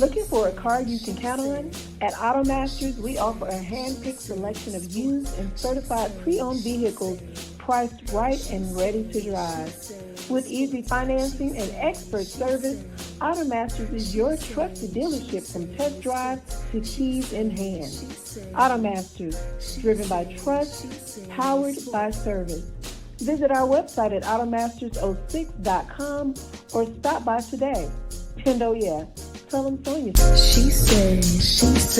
Looking for a car you can count on? At AutoMasters, we offer a hand-picked selection of used and certified pre-owned vehicles priced right and ready to drive. With easy financing and expert service, AutoMasters is your trusted dealership from test drive to keys in hand. AutoMasters, driven by trust, powered by service. Visit our website at automasters06.com or stop by today. And oh yeah, tell them Sonya. She say sports.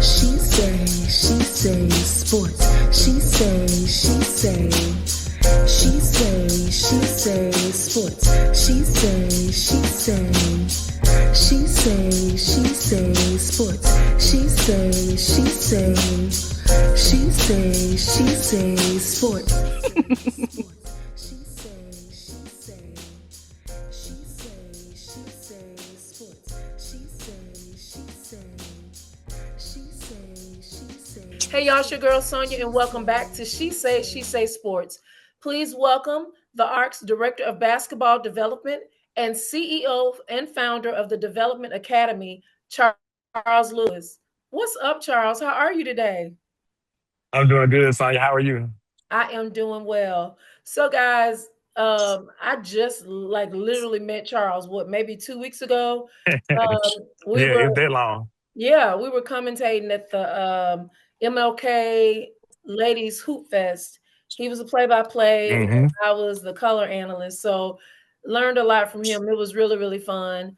She say sports. She say sports. Hey y'all, it's your girl Sonya, and welcome back to She Say Sports. Please welcome the ARK's Director of Basketball Development and CEO and founder of the Development Academy, Charles Lewis. What's up, Charles? How are you today? I'm doing good, Sonya. How are you? I am doing well. So, guys, I just literally met Charles, maybe 2 weeks ago. We Yeah, were it's that long. Yeah, we were commentating at the MLK Ladies Hoop Fest. He was a play-by-play, and hmm I was the color analyst. So learned a lot from him. It was really, really fun.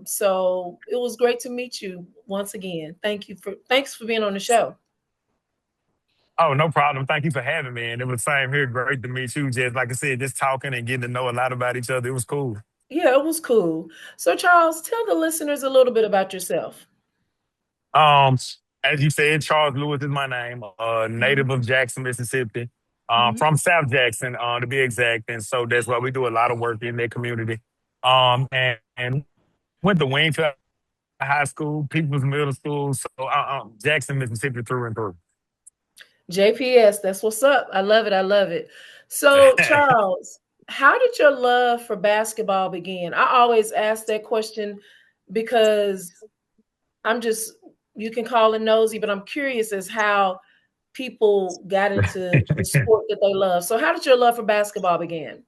So it was great to meet you once again. Thanks for being on the show. Oh, no problem. Thank you for having me. And it was same here. Great to meet you. Just like I said, just talking and getting to know a lot about each other. It was cool. Yeah, it was cool. So Charles, tell the listeners a little bit about yourself. Um, as you said, Charles Lewis is my name. Mhm. Native of Jackson, Mississippi. Mhm. From South Jackson, to be exact. And so that's why we do a lot of work in that community. And went to Wingfield High School, People's Middle School. So Jackson, Mississippi through and through. JPS, that's what's up. I love it. I love it. So, Charles, how did your love for basketball begin? I always ask that question because I'm just, you can call it nosy, but I'm curious as how people got into the sport that they love. So, how did your love for basketball begin?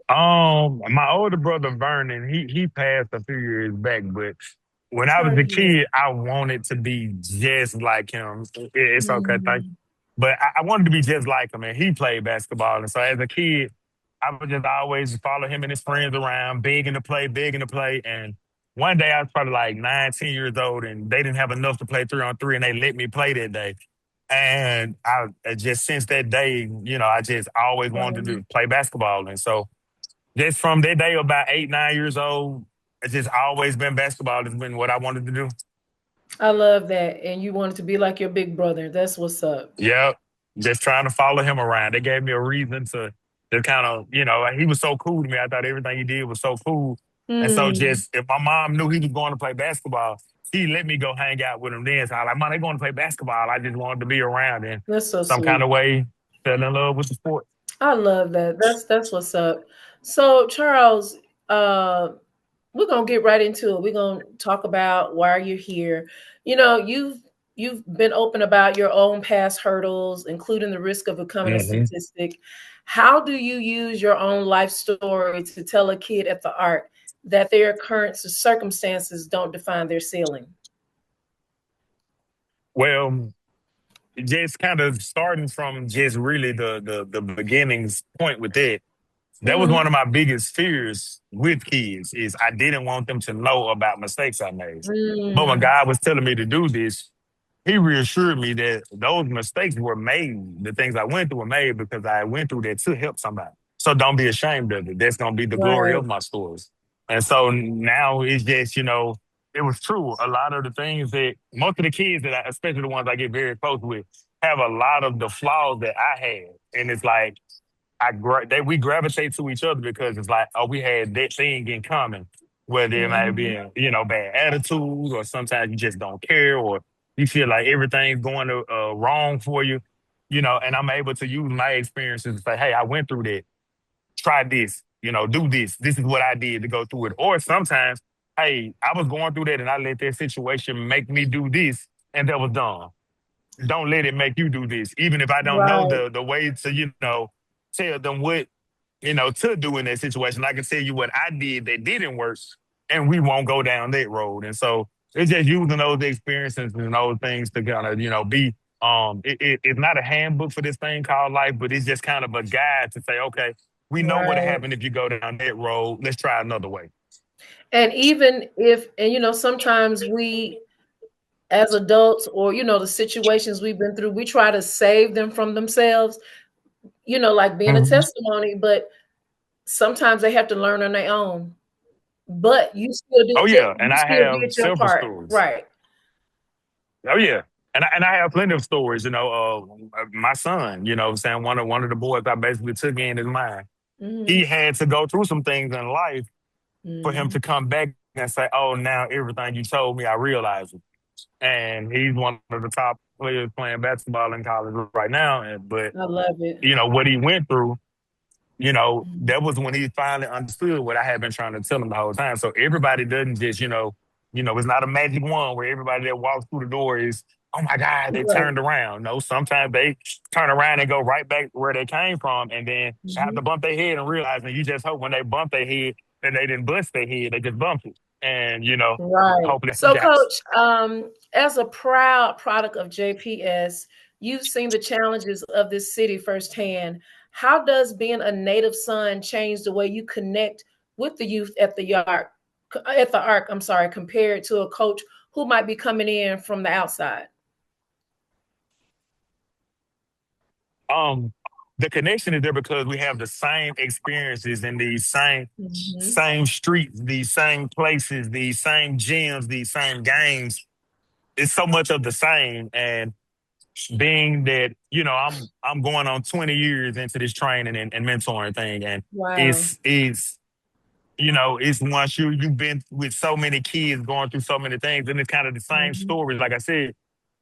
My older brother Vernon, he passed a few years back, but when I was Sorry a to hear. kid, I wanted to be just like him. It's okay, thank you. Mhm. But I wanted to be just like him, and he played basketball. And so as a kid, I would just always follow him and his friends around, begging to play, begging to play. And one day I was probably like 19 years old, and they didn't have enough to play 3-on-3, and they let me play that day. And I just since that day, I just always wanted Wow. to play basketball. And so just from that day, about 8, 9 years old, it's just always been basketball. It's been what I wanted to do. I love that. And you wanted to be like your big brother. That's what's up. Yep. Just trying to follow him around. They gave me a reason to kind of, he was so cool to me. I thought everything he did was so cool. And so Mm, just if my mom knew he was going to play basketball, he let me go hang out with him then. So I was like, Mom, they going to play basketball. I just wanted to be around and that's so some kind sweet. of way fell in love with the sport. I love that. That's what's up. So Charles, uh, we're gonna get right into it. We're gonna talk about why you're here. You've been open about your own past hurdles, including the risk of becoming a hmm statistic. How do you use your own life story to tell a kid at the art that their current circumstances don't define their ceiling? Well, just kind of starting from just really the beginnings point with that. That was Hmm. one of my biggest fears with kids is I didn't want them to know about mistakes I made. But when Mm, God was telling me to do this, he reassured me that those mistakes were made. The things I went through were made because I went through that to help somebody. So don't be ashamed of it. That's going to be the glory right. of my stories. And so now it's just, it was true. A lot of the things that most of the kids especially the ones I get very close with, have a lot of the flaws that I had. And it's like, we gravitate to each other because it's like, oh, we had that thing in common, whether it might be, Mhm. bad attitudes or sometimes you just don't care or you feel like everything's going wrong for you, and I'm able to use my experiences to say, hey, I went through that. Try this. do this. This is what I did to go through it. Or sometimes, hey, I was going through that and I let that situation make me do this, and that was done. Don't let it make you do this. Even if I don't know Right. the way to, tell them what, to do in that situation. I can tell you what I did that didn't work, and we won't go down that road. And so it's just using those experiences and those things to kind of, be it's not a handbook for this thing called life, but it's just kind of a guide to say, okay, we know what Right. happened if you go down that road. Let's try another way. And even if, and sometimes we as adults, or the situations we've been through, we try to save them from themselves, like being a Mhm. testimony, but sometimes they have to learn on their own. But Oh yeah, and you I still have did your several part. stories. Right. Oh yeah. And I have plenty of stories, my son, what I'm saying, one of the boys I basically took in his mind. Hmm. He had to go through some things in life for him Hmm. to come back and say, "Oh, now everything you told me, I realize it." And he's one of the top players playing basketball in college right now. But I love it. what he went through, Mhm. that was when he finally understood what I had been trying to tell him the whole time. So everybody doesn't just, it's not a magic wand where everybody that walks through the door is, oh my God, they Right. turned around. No, sometimes they turn around and go right back where they came from, and then have to Hmm. bump their head and realize that you just hope when they bump their head that they didn't bust their head, they just bumped it. And, Right. hopefully So, got. Coach, as a proud product of JPS, you've seen the challenges of this city firsthand. How does being a native son change the way you connect with the youth at the ARC, I'm sorry, compared to a coach who might be coming in from the outside? Um, the connection is there because we have the same experiences in these same Hmm. same streets, these same places, these same gyms, these same games. It's so much of the same. And being that, I'm going on 20 years into this training and mentoring thing. And Wow. it's once you've been with so many kids going through so many things, and it's kind of the same Hmm. stories. Like I said,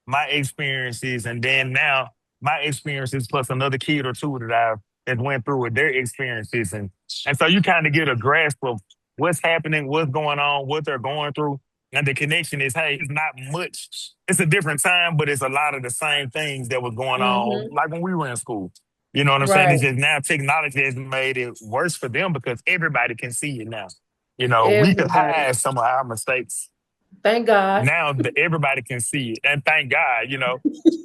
my experiences, and then now my experiences plus another kid or two that went through with their experiences, and so you kind of get a grasp of what's happening, what's going on, what they're going through, and the connection is, hey, it's not much. It's a different time, but it's a lot of the same things that was going on, Hmm. like when we were in school. You know what I'm saying? It's Right. just now technology has made it worse for them because everybody can see it now. We could Everybody. hide some of our mistakes Thank God. now everybody can see it, and thank God.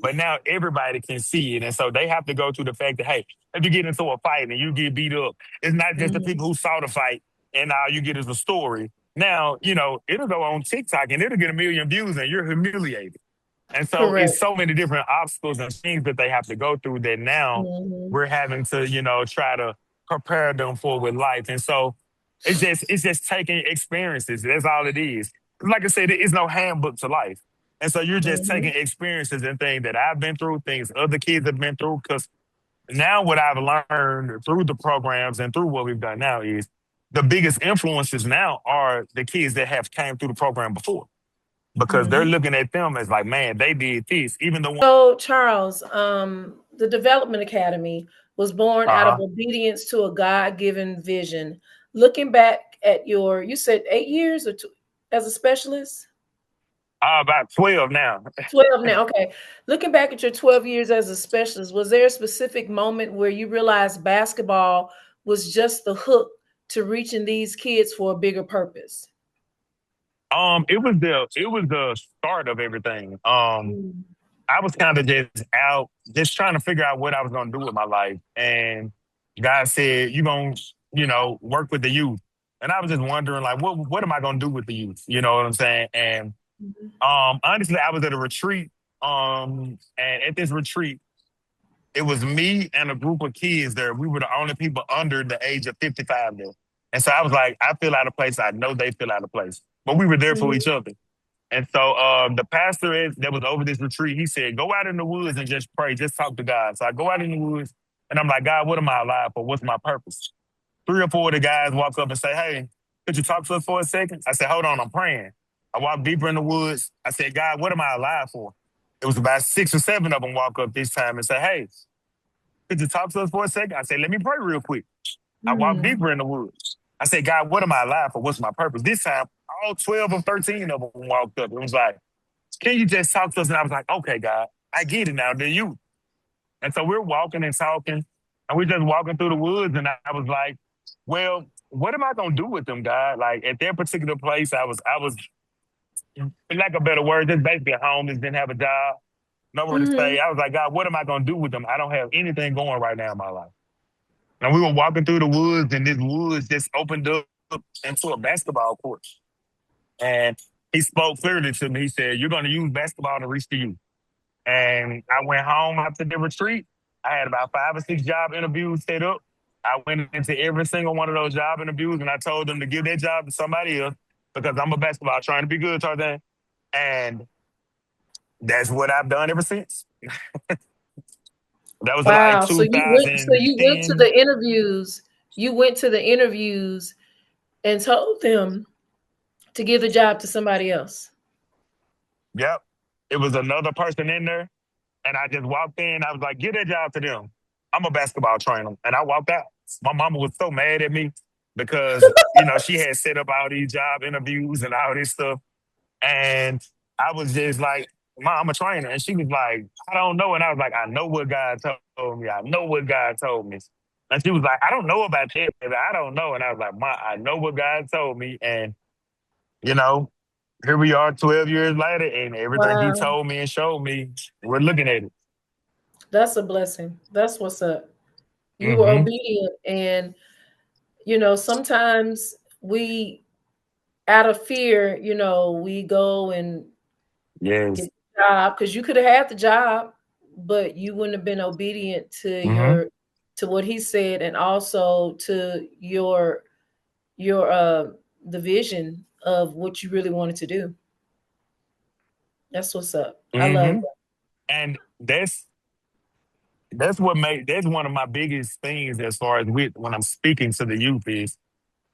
But now everybody can see it, and so they have to go through the fact that, hey, if you get into a fight and you get beat up, it's not just the Hmm. people who saw the fight and all you get is a story. Now, it'll go on TikTok and it'll get a million views, and you're humiliated. And so it's Correct. so many different obstacles and things that they have to go through that now Hmm. we're having to, try to prepare them for with life. And so it's just taking experiences. That's all it is. Like I said, there is no handbook to life. And so you're just taking Hmm. experiences and things that I've been through, things other kids have been through. Because now what I've learned through the programs and through what we've done now is the biggest influences now are the kids that have came through the program before, because they're Hmm. looking at them as like, man, they did this. Even the one. So, Charles, the Development Academy was born out of Uh-huh. obedience to a God-given vision. Looking back at you said 8 years as a specialist? About 12 now. 12 now, okay. Looking back at your 12 years as a specialist, was there a specific moment where you realized basketball was just the hook to reaching these kids for a bigger purpose? It was the start of everything. Mm. I was kind of just out, just trying to figure out what I was gonna do with my life. And God said, "You gonna, work with the youth." And I was just wondering, like, what am I gonna do with the youth? You know what I'm saying? And Mhm. honestly, I was at a retreat. And at this retreat, it was me and a group of kids there. We were the only people under the age of 55 there. And so I was like, I feel out of place. I know they feel out of place. But we were there for Mhm. each other. And so the pastor that was over this retreat, he said, go out in the woods and just pray, just talk to God. So I go out in the woods and I'm like, God, what am I alive for? What's my purpose? Three or four of the guys walk up and say, hey, could you talk to us for a second? I said, hold on, I'm praying. I walked deeper in the woods. I said, God, what am I alive for? It was about 6 or 7 of them walk up this time and say, hey, could you talk to us for a second? I said, let me pray real quick. I walked Mm. deeper in the woods. I said, God, what am I alive for? What's my purpose? This time, all 12 or 13 of them walked up. It was like, can you just talk to us? And I was like, okay, God, I get it now. Then you. And so we're walking and talking, and we're just walking through the woods. And I was like, well, what am I gonna do with them, God? Like at that particular place, I was, for lack of a better word, just basically homeless, didn't have a job, nowhere to Hmm. stay. I was like, God, what am I gonna do with them? I don't have anything going right now in my life. And we were walking through the woods, and this woods just opened up into a basketball court. And he spoke clearly to me. He said, you're gonna use basketball to reach the youth. And I went home after the retreat. I had about 5 or 6 job interviews set up. I went into every single one of those job interviews and I told them to give their job to somebody else because I'm a basketball trying to be good, Tarzan. And that's what I've done ever since. That was like Wow. So you went to 2010. the interviews. You went to the interviews and told them to give the job to somebody else. Yep. It was another person in there. And I just walked in. I was like, give that job to them. I'm a basketball trainer. And I walked out. My mama was so mad at me because, she had set up all these job interviews and all this stuff. And I was just like, Mom, I'm a trainer. And she was like, I don't know. And I was like, I know what God told me. I know what God told me. And she was like, I don't know about that, baby. I don't know. And I was like, Ma, I know what God told me. And, you know, here we are 12 years later, and everything he Wow. told me and showed me, we're looking at it. That's a blessing. That's what's up. You were Mm-hmm. obedient. And, sometimes we, out of fear, we go and get Yes. the job because you could have had the job, but you wouldn't have been obedient to Mm-hmm. what he said, and also to your the vision of what you really wanted to do. That's what's up. I love Mm-hmm. that. And that's one of my biggest things as far as with when I'm speaking to the youth is,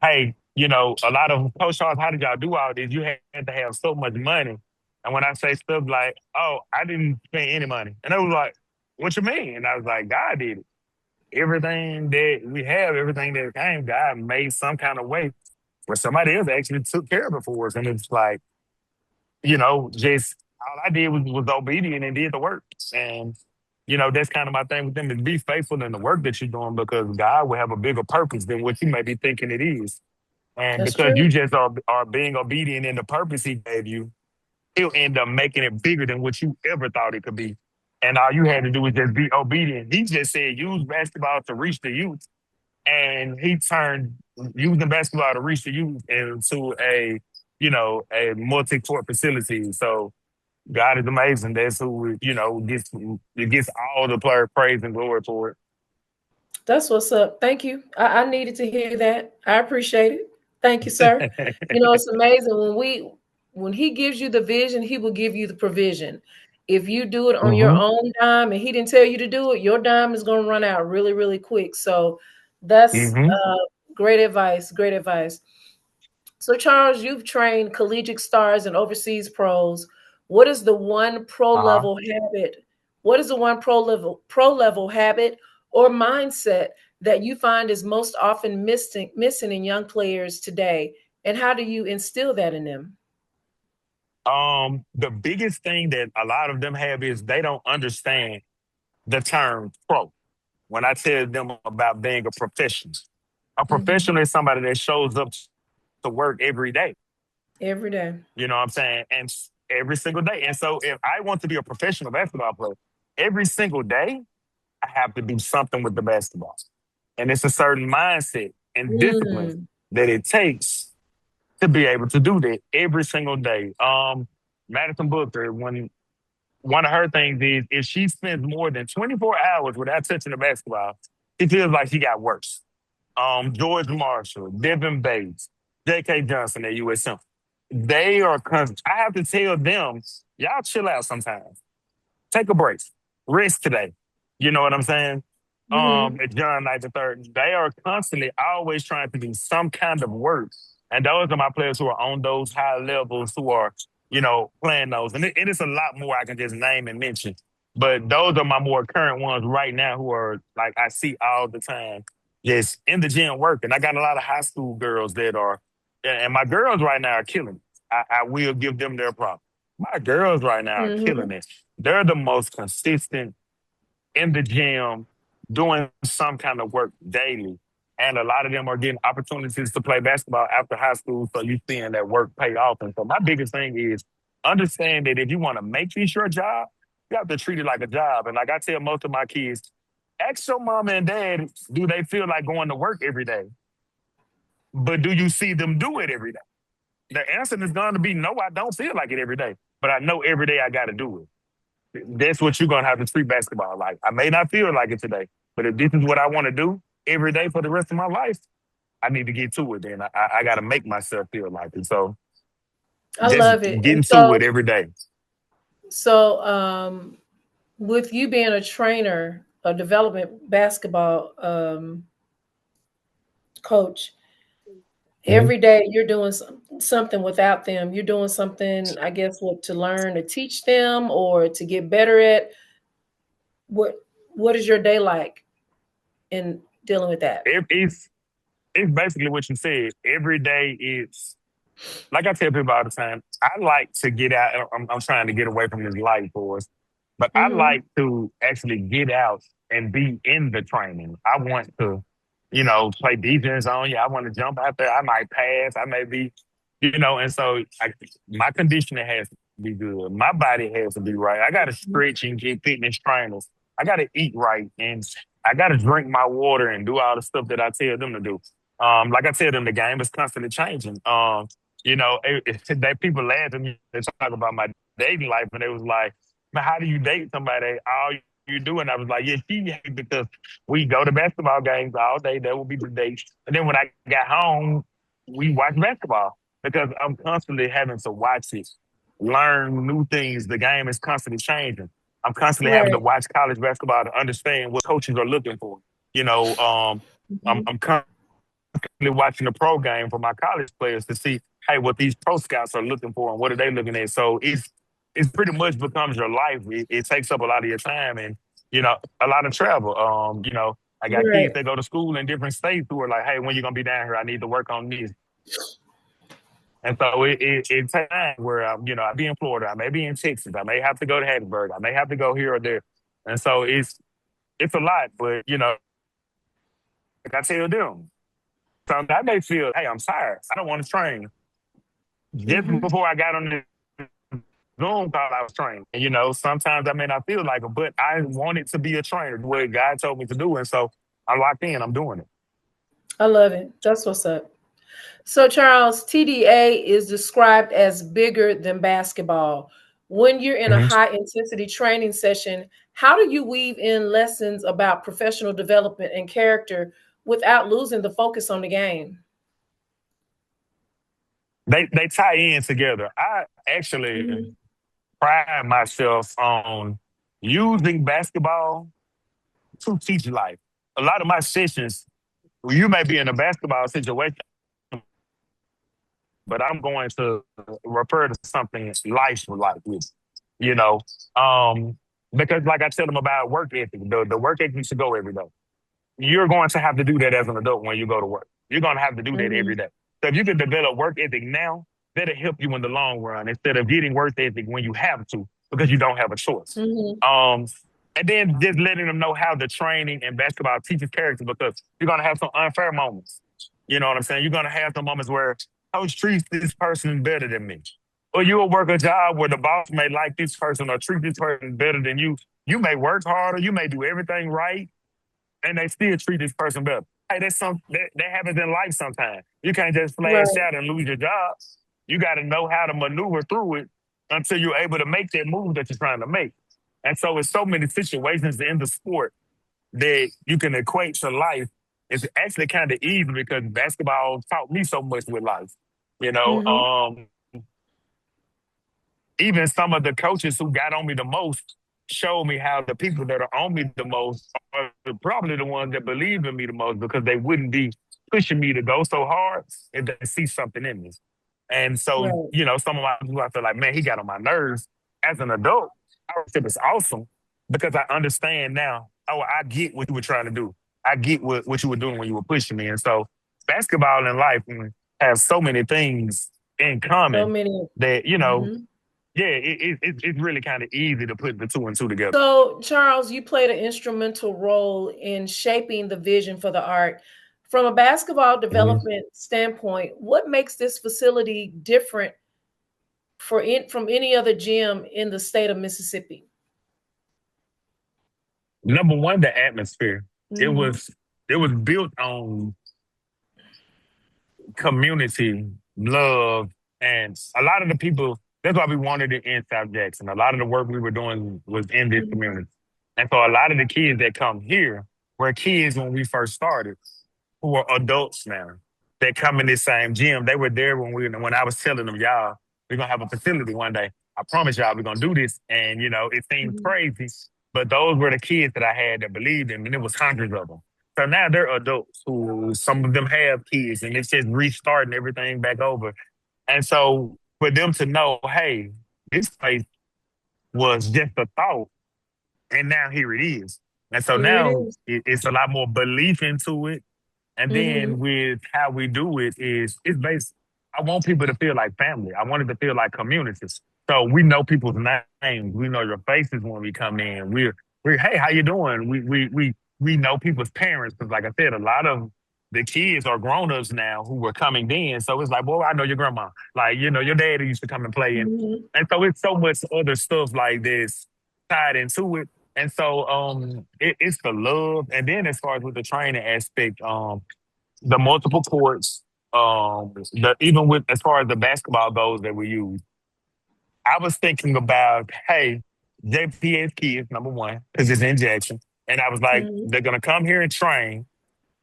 hey, a lot of Coach Charles, how did y'all do all this? You had to have so much money. And when I say stuff like, oh, I didn't pay any money. And they was like, what you mean? And I was like, God did it. Everything that we have, everything that came, God made some kind of way where somebody else actually took care of it for us. And it's like, just all I did was obedient and did the work. And, that's kind of my thing with them is be faithful in the work that you're doing because God will have a bigger purpose than what you may be thinking it is. And That's because you true. just are being obedient in the purpose he gave you, he'll end up making it bigger than what you ever thought it could be. And all you had to do was just be obedient. He just said use basketball to reach the youth. And he turned using basketball to reach the youth into a multi-court facility. So God is amazing. That's who, gets all the praise and glory for it. That's what's up. Thank you. I needed to hear that. I appreciate it. Thank you, sir. It's amazing when he gives you the vision, he will give you the provision. If you do it on your Hmm. own dime and he didn't tell you to do it, your dime is going to run out really, really quick. So that's Hmm. great advice. Great advice. So, Charles, you've trained collegiate stars and overseas pros. What is the one pro Uh-huh. level habit? What is the one pro level habit or mindset that you find is most often missing in young players today? And how do you instill that in them? The biggest thing that a lot of them have is they don't understand the term pro. When I tell them about being a Mhm. professional is somebody that shows up to work every day. Every day. You know what I'm saying? And every single day. And so if I want to be a professional basketball player, every single day, I have to do something with the basketball. And it's a certain mindset and discipline Mm. that it takes to be able to do that every single day. Madison Booker, when one of her things is if she spends more than 24 hours without touching the basketball, she feels like she got worse. George Marshall, Devin Bates, J.K. Johnson at USM. They are, I have to tell them, y'all chill out sometimes. Take a break. Rest today. You know what I'm saying? Mhm. At John Knight the third, they are constantly always trying to do some kind of work. And those are my players who are on those high levels who are, playing those. And it is a lot more I can just name and mention. But those are my more current ones right now who are like I see all the time, just in the gym working. I got a lot of high school girls that are, and my girls right now are killing it. I will give them their props. My girls right now are killing Mm-hmm. it. They're the most consistent in the gym doing some kind of work daily. And a lot of them are getting opportunities to play basketball after high school. So you're seeing that work pay off. And so my biggest thing is understand that if you want to make this your job, you have to treat it like a job. And like I tell most of my kids, ask your mom and dad, do they feel like going to work every day? But do you see them do it every day? The answer is going to be no, I don't feel like it every day. But I know every day I got to do it. That's what you're gonna have to treat basketball like. I may not feel like it today, but if this is what I want to do every day for the rest of my life, I need to get to it. Then I got to make myself feel like it. So I just love it. And getting to so, it every day. so with you being a trainer, a development basketball coach, Mhm. every day you're doing something without them. You're doing something, I guess, what to learn to teach them or to get better at. What What is your day like in dealing with that? It's basically what you said. Every day it's like I tell people all the time, I like to get out. I'm trying to get away from this life force, but I Mm-hmm. like to actually get out and be in the training. I want to, play defense on you. I want to jump out there. I might pass. I may be, and so my conditioning has to be good. My body has to be right. I got to stretch and get fitness trainers. I got to eat right and I got to drink my water and do all the stuff that I tell them to do. Like I tell them, the game is constantly changing. That people laugh at me. They talk about my dating life, and they was like, "Man, how do you date somebody? All you do?" And I was like, "Yeah, she hates because we go to basketball games all day. That would be the date. And then when I got home, we watch basketball because I'm constantly having to watch it, learn new things. The game is constantly changing. I'm constantly having to Right. watch college basketball to understand what coaches are looking for. You know, um, I'm, Mhm. I'm watching the pro game for my college players to see, hey, what these pro scouts are looking for and what are they looking at. So it's pretty much becomes your life. It takes up a lot of your time and a lot of travel. I got kids Right. that go to school in different states who are like, hey, when you gonna be down here? I need to work on this. And so it takes time where I be in Florida, I may be in Texas, I may have to go to Hattiesburg, I may have to go here or there. And so it's a lot, but like I tell them, so I may feel, hey, I'm tired. I don't want to train. Just Mhm. before I got on the Zoom call, I was training. And, sometimes I may not feel like it, but I wanted to be a trainer, the way God told me to do. And so I'm locked in, I'm doing it. I love it. That's what's up. So, Charles, TDA is described as bigger than basketball. When you're in a Mhm. high intensity training session, how do you weave in lessons about professional development and character without losing the focus on the game? They tie in together. I actually Mhm. pride myself on using basketball to teach life. A lot of my sessions, well, you may be in a basketball situation, but I'm going to refer to something life like this, you know. Um, because like I tell them about work ethic, the work ethic should go every day. You're going to have to do that as an adult when you go to work. You're going to have to do that every Mhm. day. So if you can develop work ethic now, that'll help you in the long run instead of getting work ethic when you have to because you don't have a choice. Mhm. Um, and then just letting them know how the training and basketball teaches character because you're going to have some unfair moments. You know what I'm saying? You're going to have some moments where coach treats this person better than me. Or you'll work a job where the boss may like this person or treat this person better than you. You may work harder, you may do everything right, and they still treat this person better. Hey, that happens in life sometimes. You can't just flash Right. out and lose your job. You got to know how to maneuver through it until you're able to make that move that you're trying to make. And so, it's so many situations in the sport that you can equate to life. It's actually kind of easy because basketball taught me so much with life. You know, Mhm. um, even some of the coaches who got on me the most showed me how the people that are on me the most are probably the ones that believe in me the most because they wouldn't be pushing me to go so hard if they see something in me. And so, Right. some of my people, I feel like, man, he got on my nerves. As an adult, I think it's awesome because I understand now, oh, I get what you were trying to do. I get what you were doing when you were pushing me. And so basketball and life have so many things in So common many. that, Mhm. yeah, it's really kind of easy to put the two and two together. So, Charles, you played an instrumental role in shaping the vision for the ARC. From a basketball Mhm. development standpoint, what makes this facility different from any other gym in the state of Mississippi? Number one, the atmosphere. It Mhm. was it was built on community, love, and a lot of the people. That's why we wanted it in South Jackson. A lot of the work we were doing was in this Mhm. community, and so a lot of the kids that come here were kids when we first started, who are adults now. That come in this same gym. They were there when I was telling them, y'all, we're gonna have a facility one day. I promise y'all we're gonna do this. And it seems Mhm. crazy, but those were the kids that I had that believed in, and it was hundreds of them. So now they're adults who some of them have kids, and it's just restarting everything back over. And so for them to know, hey, this place was just a thought, and now here it is. And so Here it now is. it's a lot more belief into it, and then Mhm. with how we do it is it's based. I want people to feel like family. I want it to feel like communities. So we know people's names. We know your faces when we come in. We're hey, how you doing? We know people's parents because, like I said, a lot of the kids are grown ups now who were coming in. So it's like, boy, I know your grandma. Like your daddy used to come and play, Mhm. and so it's so much other stuff like this tied into it. And so it's the love, and then as far as with the training aspect, the multiple courts, even with as far as the basketball goals that we use, I was thinking about, hey, JPS kids, number one, because it's in Jackson. And I was like, Mhm. they're gonna come here and train.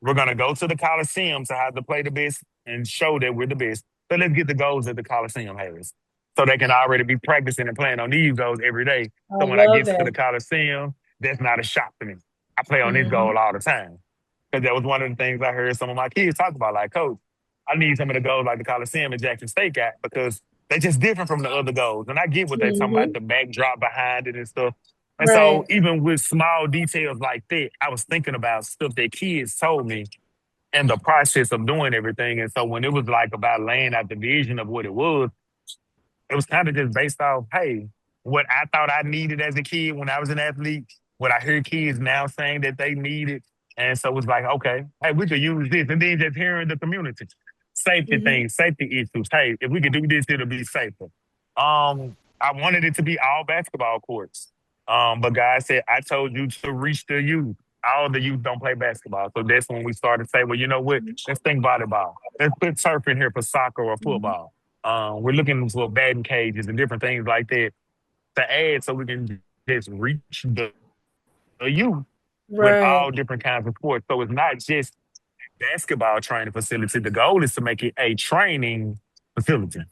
We're gonna go to the Coliseum to have to play the best and show that we're the best. So let's get the goals that the Coliseum has. So they can already be practicing and playing on these goals every day. I So when I love get to the that. Coliseum, that's not a shock to me. I play on this goal Mhm. all the time. Because that was one of the things I heard some of my kids talk about. Like, coach, I need some of the goals like the Coliseum and Jackson State got because they're just different from the other goals. And I get what they're talking about, Mhm. the backdrop behind it and stuff. And so Right. even with small details like that, I was thinking about stuff that kids told me and the process of doing everything. And so when it was like about laying out the vision of what it was kind of just based off, hey, what I thought I needed as a kid when I was an athlete, what I hear kids now saying that they needed. And so it was like, okay, hey, we could use this. And then just hearing the community, safety Mhm. things, safety issues. Hey, if we could do this, it'll be safer. I wanted it to be all basketball courts. But God said, I told you to reach the youth. All the youth don't play basketball. So that's when we started to say, well, you know what? Let's think volleyball. Let's put turf in here for soccer or Mhm. football. We're looking for batting cages and different things like that to add so we can just reach the youth with Right. all different kinds of sports. So it's not just basketball training facility. The goal is to make it a training facility. You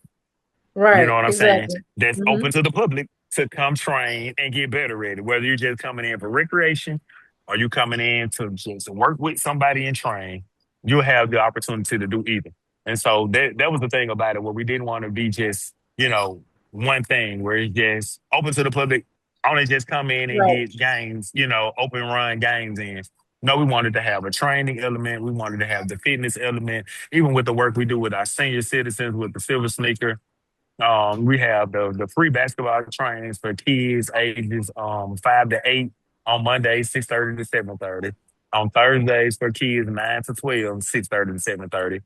know Right. what I'm saying? Exactly. That's open Mhm. to the public to come train and get better at it. Whether you're just coming in for recreation or you coming in to just work with somebody and train, you'll have the opportunity to do either. And so that was the thing about it, where we didn't want to be just, one thing where it's just open to the public, only just come in and Right. get games, open run games in. No, we wanted to have a training element. We wanted to have the fitness element, even with the work we do with our senior citizens with the Silver Sneaker. We have the free basketball trainings for kids ages 5 to 8 on Mondays, 6:30 to 7:30. On Thursdays for kids 9 to 12, 6:30 to 7:30.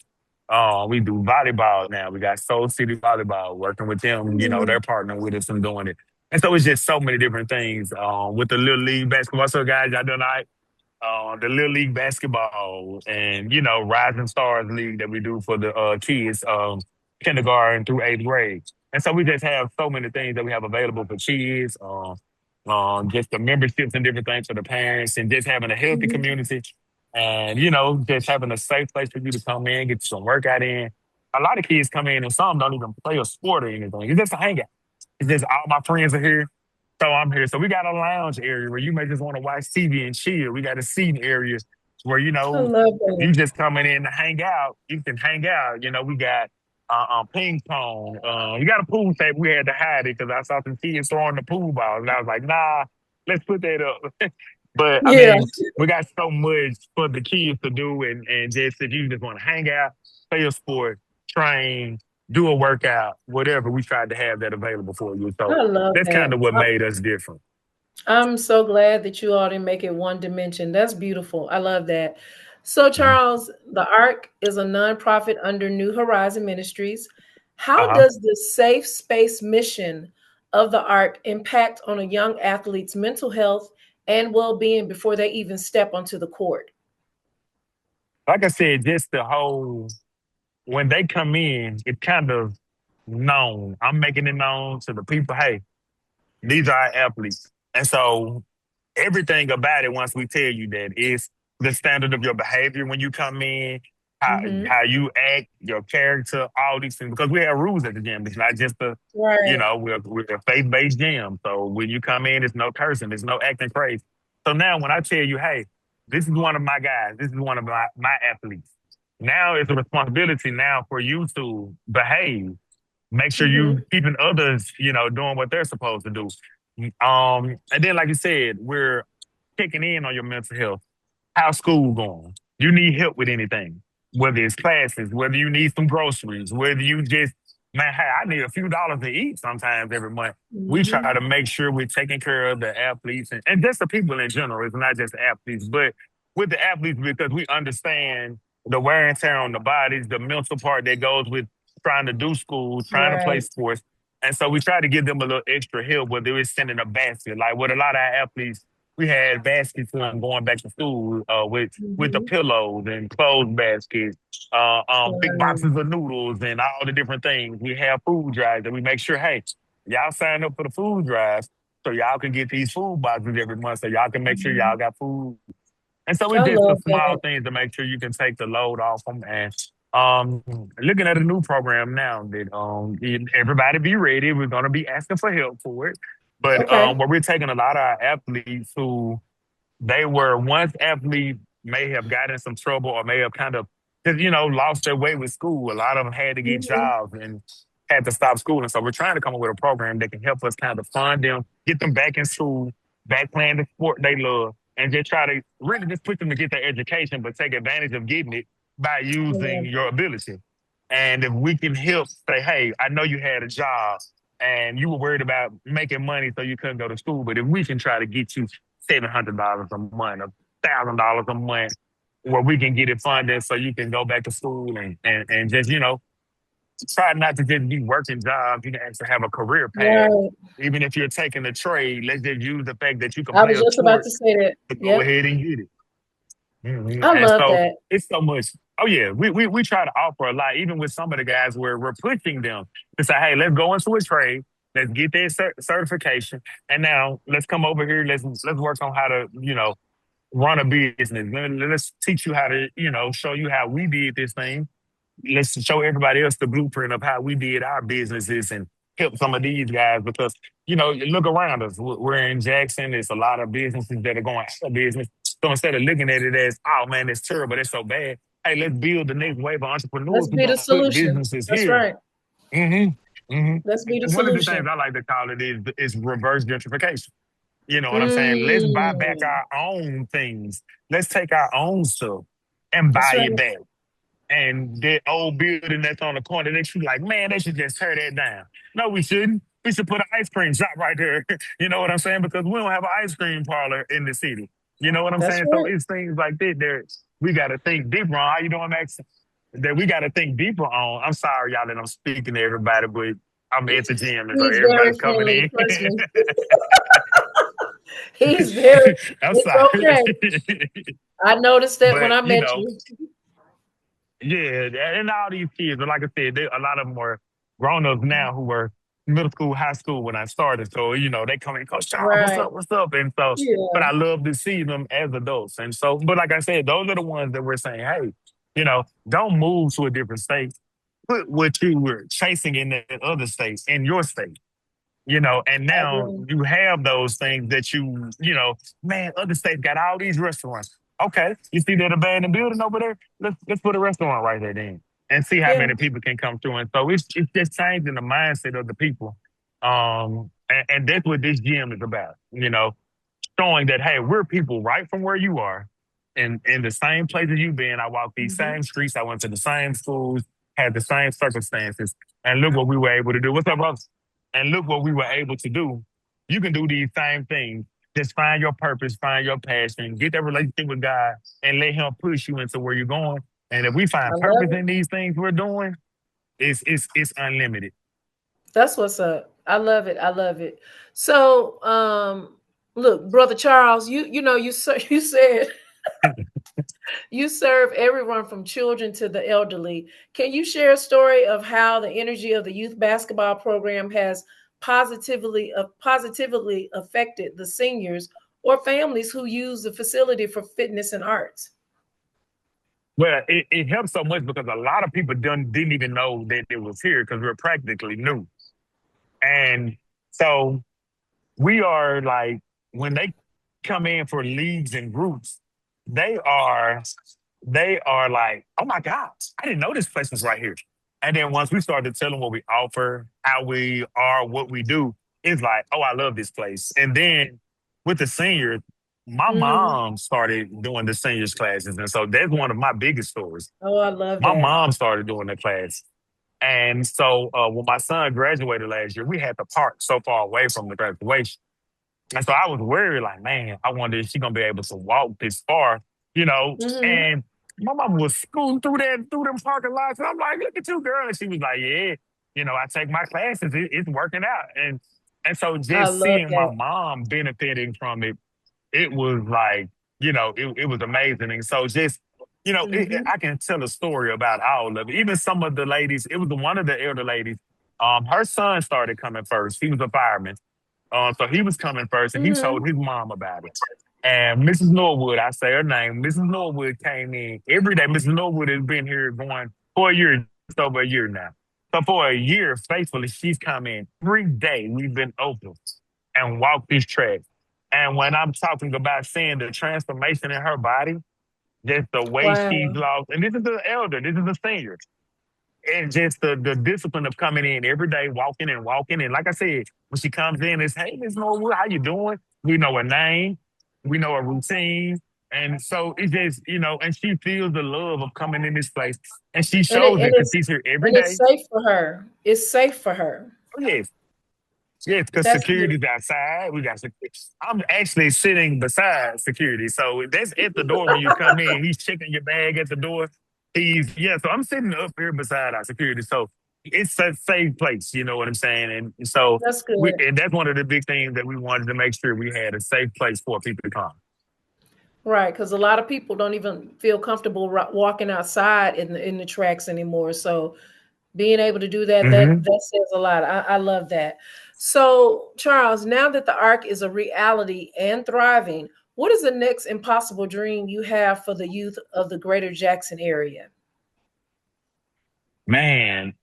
We do volleyball now. We got Soul City Volleyball working with them. Mhm. They're partnering with us and doing it. And so it's just so many different things. With the little league basketball. So guys, y'all doing all right? The Little League basketball and, Rising Stars League that we do for the kids, kindergarten through eighth grade. And so we just have so many things that we have available for kids, just the memberships and different things for the parents, and just having a healthy Mhm. community and, just having a safe place for you to come in, get some workout in. A lot of kids come in and some don't even play a sport or anything. It's just a hangout. It's just all my friends are here. So I'm here. So we got a lounge area where you may just want to watch TV and chill. We got a seating area where, I love if you that. just coming in to hang out, you can hang out. We got ping pong. You got a pool table. We had to hide it because I saw some kids throwing the pool balls. And I was like, nah, let's put that up. But I Yeah. mean, we got so much for the kids to do, and just if you just want to hang out, play a sport, train, do a workout, whatever, we tried to have that available for you. So I love that's kind that. of what made us different. I'm so glad that you all didn't make it one dimension. That's beautiful. I love that. So, Mhm. Charles, the ARC is a nonprofit under New Horizon Ministries. How Uh-huh. does the safe space mission of the ARC impact on a young athlete's mental health and well being before they even step onto the court? Like I said, just the whole when they come in, it's kind of known. I'm making it known to the people, hey, these are our athletes. And so everything about it, once we tell you that, is the standard of your behavior when you come in, Hmm. how you act, your character, all these things. Because we have rules at the gym. It's not just Right. we're a faith-based gym. So when you come in, it's no cursing, there's no acting crazy. So now when I tell you, hey, this is one of my guys, this is one of my athletes. Now it's a responsibility now for you to behave. Make sure Hmm. you keeping others, doing what they're supposed to do. And then, like you said, we're checking in on your mental health. How's school going? You need help with anything, whether it's classes, whether you need some groceries, whether you just, man, hey, I need a few dollars to eat sometimes every month. We try Hmm. to make sure we're taking care of the athletes and just the people in general. It's not just the athletes, but with the athletes because we understand the wear and tear on the bodies, the mental part that goes with trying to do school, trying to play Right. sports. And so we try to give them a little extra help, whether it's sending a basket. Like with a lot of our athletes, we had baskets for them going back to school with the Hmm. pillows and clothes baskets, big Right. boxes of noodles and all the different things. We have food drives and we make sure, hey, y'all sign up for the food drives so y'all can get these food boxes every month so y'all can make sure y'all Mhm. got food. And so I it's just the love small that. things to make sure you can take the load off them. And um, looking at a new program now that everybody be ready. We're gonna be asking for help for it. But Okay. where we're taking a lot of our athletes who they were once athletes may have gotten in some trouble or may have kind of just, lost their way with school. A lot of them had to get Mhm. jobs and had to stop school. And so we're trying to come up with a program that can help us kind of fund them, get them back in school, back playing the sport they love, and just try to really just put them to get their education, but take advantage of getting it by I using love your that. ability. And if we can help say, hey, I know you had a job and you were worried about making money so you couldn't go to school, but if we can try to get you $700 a month, $1,000 a month, where we can get it funded so you can go back to school and just try not to just be working jobs. You can actually have a career path. Right. Even if you're taking a trade, let's just use the fact that you can I play was a just about sport to say that. to go Yep. ahead and get it. I And love so that. it's so much. Oh yeah, we try to offer a lot, even with some of the guys where we're pushing them to say, hey, let's go into a trade, let's get their certification, and now let's come over here, let's work on how to run a business. Let's teach you how to show you how we did this thing. Let's show everybody else the blueprint of how we did our businesses and help some of these guys because you look around us. We're in Jackson. There's a lot of businesses that are going out of business. So instead of looking at it as, oh man, it's terrible, it's so bad. Hey, let's build the next wave of Let's entrepreneurs who be the gonna put solution. businesses That's here. right. hmm hmm Let's be the One of the things solution. I like to call it is reverse gentrification. You know what I'm saying? Let's buy back Mm. our own things. Let's take our own stuff and That's buy it right. back. And that old building that's on the corner, they should be like, man, they should just tear that down. No, we shouldn't. We should put an ice cream shop right there. You know what I'm saying? Because we don't have an ice cream parlor in the city. You know what I'm That's saying? So right. it's things like that there we got to think deeper on. How you doing, Max? That we got to think deeper on. I'm sorry, y'all, that I'm speaking to everybody, but I'm at the gym and so He's very everybody's coming friendly. in. Trust me. He's very, I'm it's sorry. okay. I noticed that when but, I met you. yeah, and all these kids, but like I said, a lot of them are grown ups now who were middle school, high school when I started. So, they come in, Coach Charles, what's Right. up, what's up? And so, but Yeah. I love to see them as adults. And so, but like I said, those are the ones that we're saying, hey, don't move to a different state. Put what you were chasing in that other states in your state. And I now agree. you have those things that man, other states got all these restaurants. Okay, you see that abandoned building over there? Let's put a restaurant right there then, and see how Yeah. many people can come through. And so it's just changing the mindset of the people, and that's what this gym is about. showing that, hey, we're people right from where you are, in the same places you've been. I walked these Mhm. same streets. I went to the same schools, had the same circumstances, and look what we were able to do. What's up, bro? And look what we were able to do. You can do these same things. Just find your purpose, find your passion, get that relationship with God, and let Him push you into where you're going. And if we I find love purpose it. in these things we're doing, it's unlimited. That's what's up. I love it. I love it. So, look, brother Charles, you know you said you serve everyone from children to the elderly. Can you share a story of how the energy of the youth basketball program has positively affected the seniors or families who use the facility for fitness and arts? Well, it helps so much because a lot of people didn't even know that it was here because we're practically new. And so we are like, when they come in for leagues and groups, they are they are like, oh my gosh, I didn't know this place was right here. And then once we started telling what we offer, how we are, what we do, it's like, oh, I love this place. And then with the seniors, my Hmm. mom started doing the seniors classes. And so that's one of my biggest stories. Oh, I love My that. mom started doing the class. And so when my son graduated last year, we had to park so far away from the graduation. And so I was worried, like, man, I wonder if she's gonna be able to walk this far, you know. Hmm. And my mom was scooting through them parking lots. And I'm like, look at you, girl. And she was like, yeah, I take my classes. It's working out. And so I just love seeing my that. mom benefiting from it, it was like, it was amazing. And so just, Hmm. I can tell a story about all of it. Even some of the ladies, it was one of the elder ladies, her son started coming first. He was a fireman. So he was coming first and he Hmm. told his mom about it. And Mrs. Norwood, I say her name, Mrs. Norwood came in every day. Mrs. Norwood has been here going for a year, just over a year now. So for a year, faithfully, she's come in every day. We've been open and walked this track. And when I'm talking about seeing the transformation in her body, just the way she's Wow. lost, and this is the elder, this is the senior, and just the discipline of coming in every day, walking and walking. And like I said, when she comes in, it's, hey, Miss Norwood, how you doing? We know her name, we know her routine. And so it just, and she feels the love of coming in this place. And she And it shows and it because it's she's here every and it's day. safe for her. It's safe for her. Oh, yes. Yes, because That's good. security's outside. We got security. I'm actually sitting beside security. So that's at the door when you come in. He's checking your bag at the door. So I'm sitting up here beside our security. So it's a safe place, you know what I'm saying? And so That's good. and that's one of the big things that we wanted to make sure we had a safe place for people to come. Right, because a lot of people don't even feel comfortable walking outside in the tracks anymore. So being able to do that, that Hmm. that says a lot. I love that. So Charles, now that the ARC is a reality and thriving, what is the next impossible dream you have for the youth of the greater Jackson area? Man,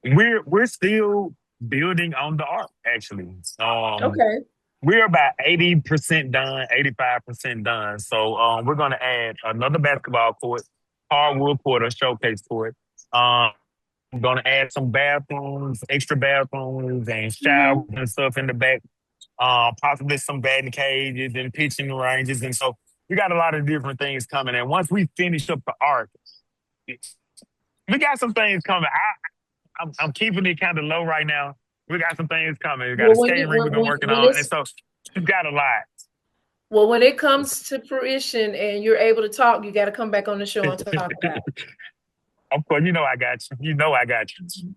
we're still building on the art, actually. Okay. We're about 80% done, 85% done. So we're going to add another basketball court, hardwood court, or showcase court. I'm going to add some bathrooms, extra bathrooms, and showers Hmm. and stuff in the back. Possibly some batting cages and pitching ranges. And so we got a lot of different things coming. And once we finish up the arc, we got some things coming. I'm keeping it kind of low right now. We got some things coming. We got a Well, when skating you rink we've been working when on. And it's so we've got a lot. well when it comes to fruition and you're able to talk, you got to come back on the show and talk about it. Of course, you know I got you. You know I got you.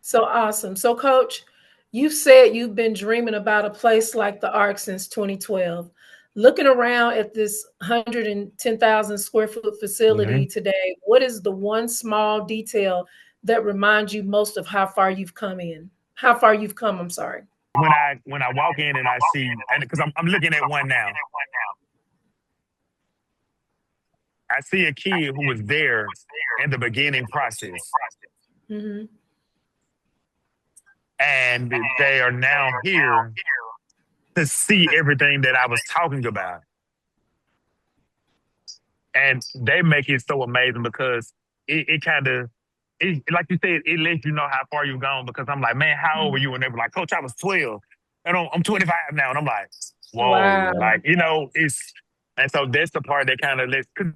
So awesome. So, Coach, you've said you've been dreaming about a place like the Ark since 2012. Looking around at this 110,000 square foot facility Mhm. today, what is the one small detail that reminds you most of how far you've come in? How far you've come, I'm sorry. When I walk in and I see, and because I'm looking at one now, I see a kid who was there in the beginning process, Hmm. and they are now here to see everything that I was talking about, and they make it so amazing because it kind of. Like you said, it lets you know how far you've gone because I'm like, man, how old were you? And they were like, Coach, I was 12. And I'm 25 now. And I'm like, whoa, Wow. like, it's, and so that's the part that kind of lets, cause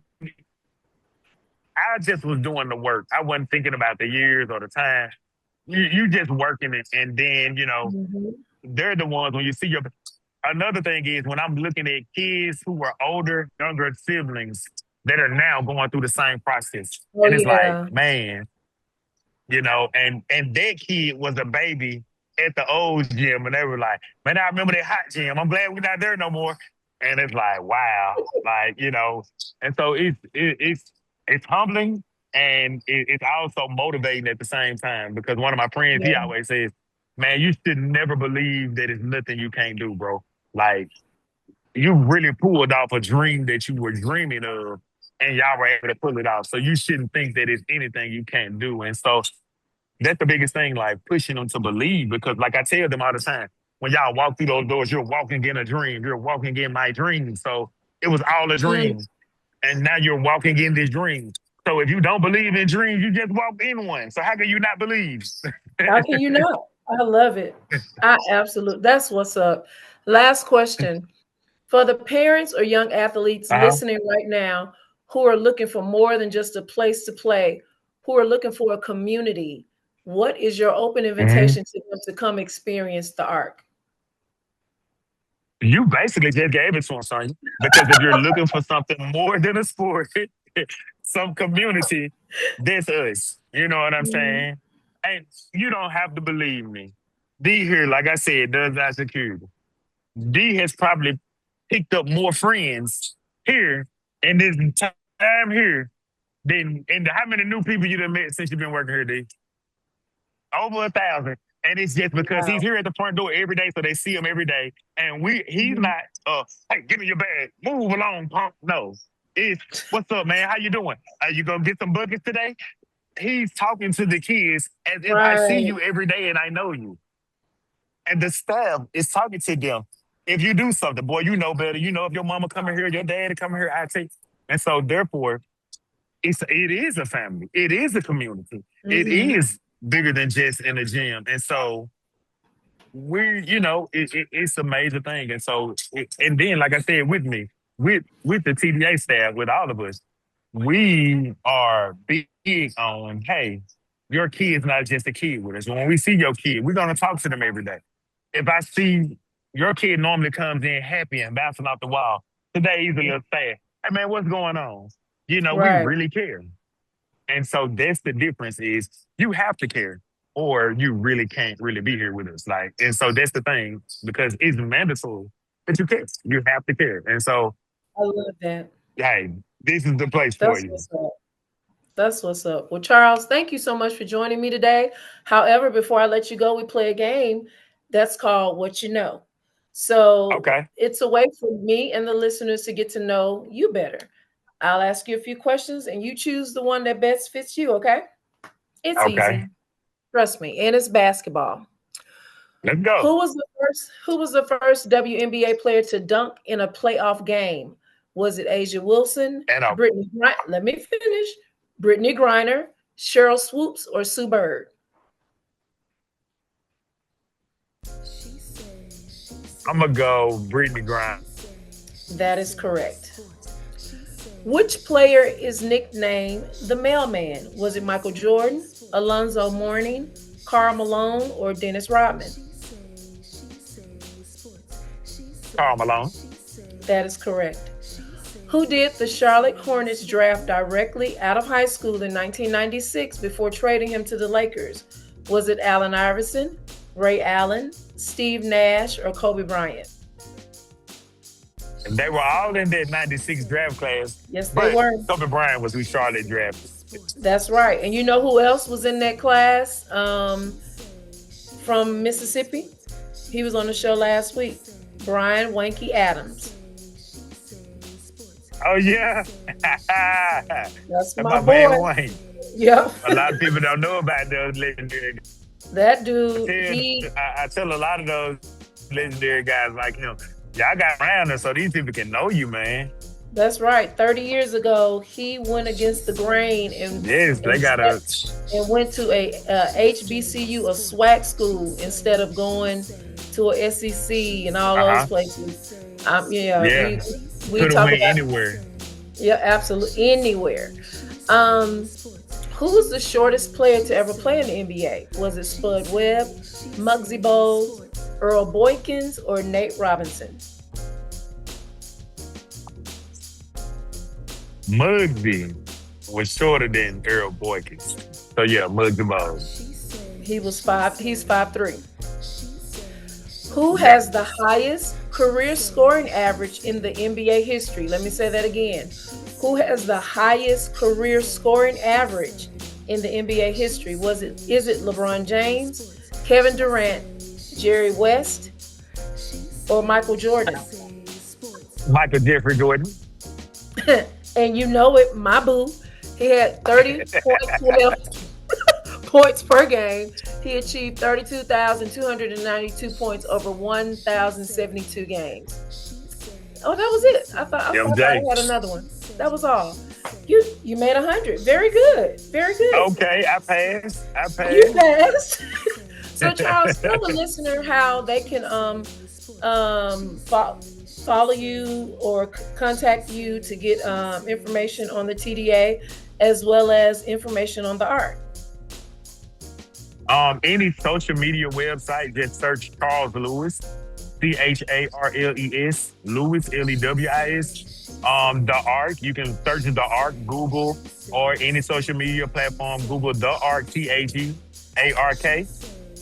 I just was doing the work. I wasn't thinking about the years or the time. You just working it, and then, Mhm. they're the ones when you see your, another thing is when I'm looking at kids who are older, younger siblings that are now going through the same process. Oh And it's like, yeah. man, and that kid was a baby at the old gym, and they were like, "Man, I remember that hot gym. I'm glad we're not there no more." And it's like, wow, like and so it's humbling, and it's also motivating at the same time because one of my friends, he Yeah. always says, "Man, you should never believe that it's nothing you can't do, bro. Like you really pulled off a dream that you were dreaming of." And y'all were able to pull it off. So you shouldn't think that it's anything you can't do. And so that's the biggest thing, like pushing them to believe. Because, like I tell them all the time, when y'all walk through those doors, you're walking in a dream. You're walking in my dream. So it was all a Mm. dream, and now you're walking in this dream. So if you don't believe in dreams, you just walk in one. So how can you not believe? How can you not? I love it. I absolutely. That's what's up. Last question. For the parents or young athletes Uh-huh. listening right now who are looking for more than just a place to play, who are looking for a community, what is your open Mhm. invitation to them to come experience the ARC? You basically just gave it to them, son. Because if you're looking for something more than a sport, some community, this us. You know what I'm Mhm. saying? And you don't have to believe me. D here, like I said, does our security. D has probably picked up more friends here in this time here than and how many new people you done met since you've been working here, D? Over 1,000. And it's just because he's Wow. here at the front door every day, so they see him every day. And he's Mhm. not hey, give me your bag, move along, punk. No. It's what's up, man? How you doing? Are you gonna get some buckets today? He's talking to the kids as if I see Right. you every day and I know you. And the staff is talking to them. If you do something, boy, you know better. You know if your mama coming here, your dad coming here, I take. And so therefore, it is a family. It is a community. It Mhm. is bigger than just in a gym. And so it's a major thing. And so and then like I said, with me, with the TDA staff, with all of us, we are big on, hey, your kid's not just a kid with us. When we see your kid, we're gonna talk to them every day. If I see your kid normally comes in happy and bouncing off the wall, today he's a little sad. Hey man, what's going on? We Right. really care. And so that's the difference is you have to care or you really can't really be here with us. Like, and so that's the thing because it's mandatory that you care. You have to care. And so, I love that. hey, this is the place for That's you. what's up. That's what's up. Well, Charles, thank you so much for joining me today. However, before I let you go, we play a game that's called What You Know. So Okay. it's a way for me and the listeners to get to know you better. I'll ask you a few questions and you choose the one that best fits you, okay? It's Okay. easy. Trust me. And it's basketball. Let's go. Who was the first WNBA player to dunk in a playoff game? Was it Asia Wilson, And Let me finish. Brittany Griner, Cheryl Swoops, or Sue Bird? I'm going to go Brittany Griner. That is correct. Which player is nicknamed the Mailman? Was it Michael Jordan, Alonzo Mourning, Karl Malone, or Dennis Rodman? Karl Malone. That is correct. Who did the Charlotte Hornets draft directly out of high school in 1996 before trading him to the Lakers? Was it Allen Iverson, Ray Allen, Steve Nash, or Kobe Bryant? And they were all in that 96 draft class, Yes, they but were. Kobe Bryant was who Charlotte drafted. That's right. And you know who else was in that class from Mississippi? He was on the show last week. Brian Wanky Adams. Oh, yeah. That's And my my man boy. Wayne. Yep. A lot of people don't know about those legendary guys. That dude, I tell a lot of those legendary guys like him, y'all got around us so these people can know you, man. that's right. 30 years ago, he went against the grain and Yes, they got a. and went to a HBCU, a SWAC school, instead of going to a SEC and all those places. Yeah, Yeah, we could have talk went about, anywhere. yeah, absolutely anywhere. Um, who was the shortest player to ever play in the NBA? Was it Spud Webb, Muggsy Bogues, Earl Boykins, or Nate Robinson? Muggsy was shorter than Earl Boykins. So yeah, Muggsy Bogues. He's 5'3". Who Yeah. has the highest career scoring average in the NBA history? Let me say that again. Who has the highest career scoring average in the NBA history? Is it LeBron James, Kevin Durant, Jerry West, or Michael Jordan? Michael Jeffrey Jordan. And you know it, my boo. He had 30.12 points per game. He achieved 32,292 points over 1,072 games. Oh, that was it. I thought I MJ. had another one. That was all. You made 100. Very good. Very good. Okay, I passed. You passed. So Charles, tell the listener how they can follow you or contact you to get information on the TDA as well as information on the ARK. Any social media website, just search Charles Lewis, CHARLES, Lewis, LEWIS. The ARK, you can search the ARK, Google, or any social media platform, Google the ARK, THEARK.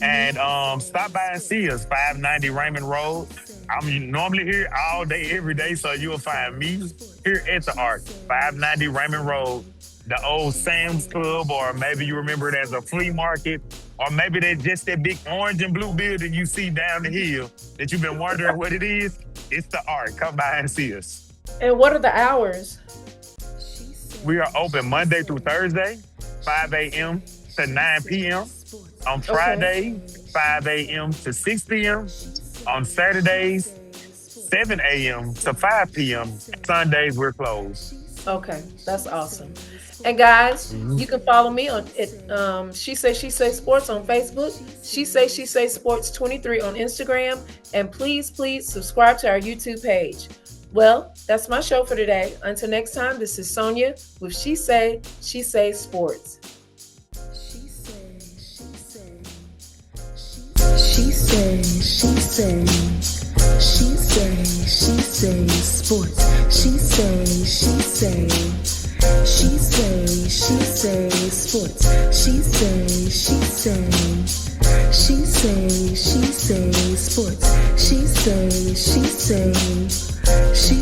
And stop by and see us, 590 Raymond Road. I'm normally here all day, every day, so you'll find me here at the ARK, 590 Raymond Road, the old Sam's Club, or maybe you remember it as a flea market, or maybe that's just that big orange and blue building you see down the hill that you've been wondering what it is. It's the ARK. Come by and see us. And what are the hours? We are open Monday through Thursday, 5 a.m. to 9 p.m. On Friday, 5 a.m. to 6 p.m. On Saturdays, 7 a.m. to 5 p.m. Sundays, we're closed. Okay, that's awesome. And guys, you can follow me on it. She Say Sports on Facebook. She Say Sports 23 on Instagram. And please subscribe to our YouTube page. Well, that's my show for today. Until next time, this is Sonia with She Say Sports. She say sports. She say sports. She say